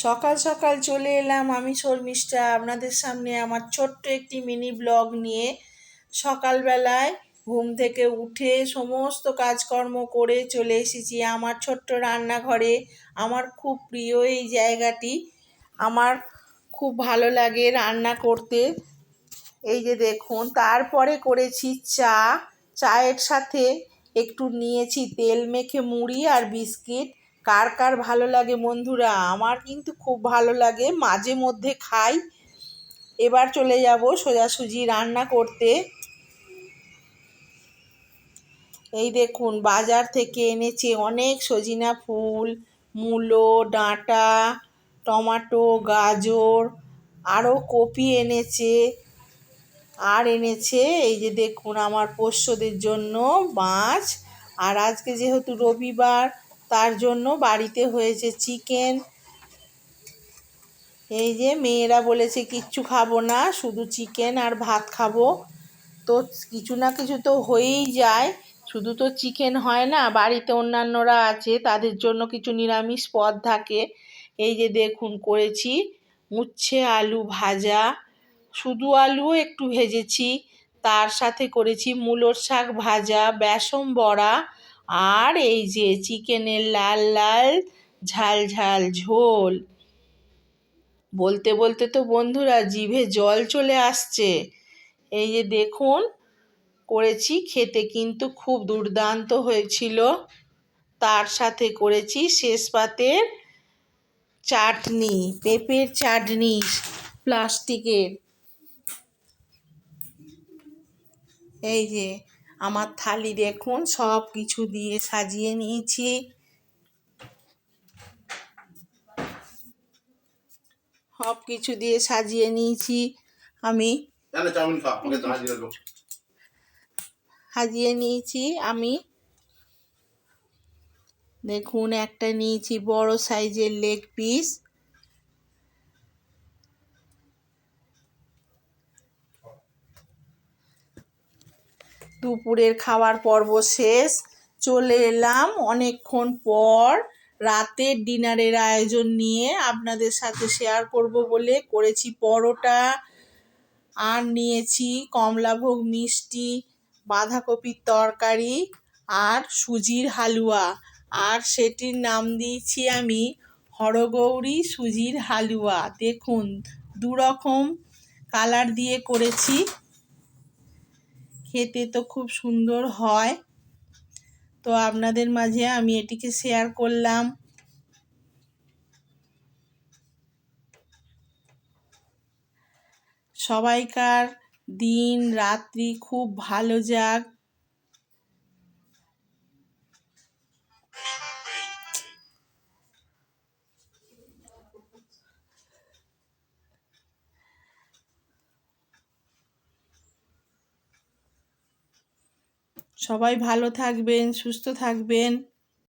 সকাল সকাল চলে এলাম আমি শর্মিষ্ঠা আপনাদের সামনে আমার ছোট্ট একটি মিনি ব্লগ নিয়ে। সকালবেলায় ঘুম থেকে উঠে সমস্ত কাজকর্ম করে চলে এসেছি আমার ছোট্ট রান্নাঘরে। আমার খুব প্রিয় এই জায়গাটি, আমার খুব ভালো লাগে রান্না করতে। এই যে দেখুন, তারপরে করেছি চা। চায়ের সাথে একটু নিয়েছি তেল মেখে মুড়ি আর বিস্কিট। কার কার ভালো লাগে বন্ধুরা? আমার কিন্তু খুব ভালো লাগে, মাঝে মধ্যে খাই। এবার চলে যাব সোজাসুজি রান্না করতে। এই দেখুন, বাজার থেকে এনেছি অনেক সজিনা ফুল, মূলো, ডাঁটা, টমাটো, গাজর, আরও কপি এনেছে। আর এনেছে এই যে দেখুন আমার পোষ্যদের জন্য মাছ। আর আজকে যেহেতু রবিবার, তার জন্য বাড়িতে হয়েছে চিকেন। এই যে মেয়েরা বলেছে কিচ্ছু খাবো না, শুধু চিকেন আর ভাত খাবো। তো কিছু না কিছু তো হয়েই যায়, শুধু তো চিকেন হয় না, বাড়িতে অন্যান্যরা আছে, তাদের জন্য কিছু নিরামিষ পদ থাকে। এই যে দেখুন করেছি উচ্ছে আলু ভাজা, শুধু আলুও একটু ভেজেছি। তার সাথে করেছি মূলোর শাক ভাজা, বেসন বড়া, আর এই যে চিকেনের লাল লাল ঝাল ঝাল ঝোল। বলতে বলতে তো বন্ধুরা জিভে জল চলে আসছে। এই যে দেখুন করেছি, খেতে কিন্তু খুব দুর্দান্ত হয়েছিল। তার সাথে করেছি শেষ পাতের চাটনি, পেঁপের চাটনি, প্লাস্টিকের। এই যে আমার থালি দেখুন, সব কিছু দিয়ে সাজিয়ে নিয়েছি। সব কিছু দিয়ে সাজিয়ে নিয়েছি আমি, সাজিয়ে নিয়েছি আমি। দেখুন একটা নিয়েছি বড় সাইজের লেগ পিস। দুপুরের খাবার পর্ব শেষ, চলে এলাম অনেকক্ষণ পর রাতের ডিনারের আয়োজন নিয়ে আপনাদের সাথে শেয়ার করব বলে। করেছি পরোটা, আর নিয়েছি কমলাভোগ মিষ্টি, বাঁধাকপির তরকারি আর সুজির হালুয়া। আর সেটির নাম দিয়েছি আমি হরগৌরী সুজির হালুয়া। দেখুন দুরকম কালার দিয়ে করেছি, খেতে তো খুব সুন্দর হয়। তো আপনাদের মাঝে আমি এটিকে শেয়ার করলাম। সবাইকার দিন রাত্রি খুব ভালো যাক। সবাই ভালো থাকবেন, সুস্থ থাকবেন।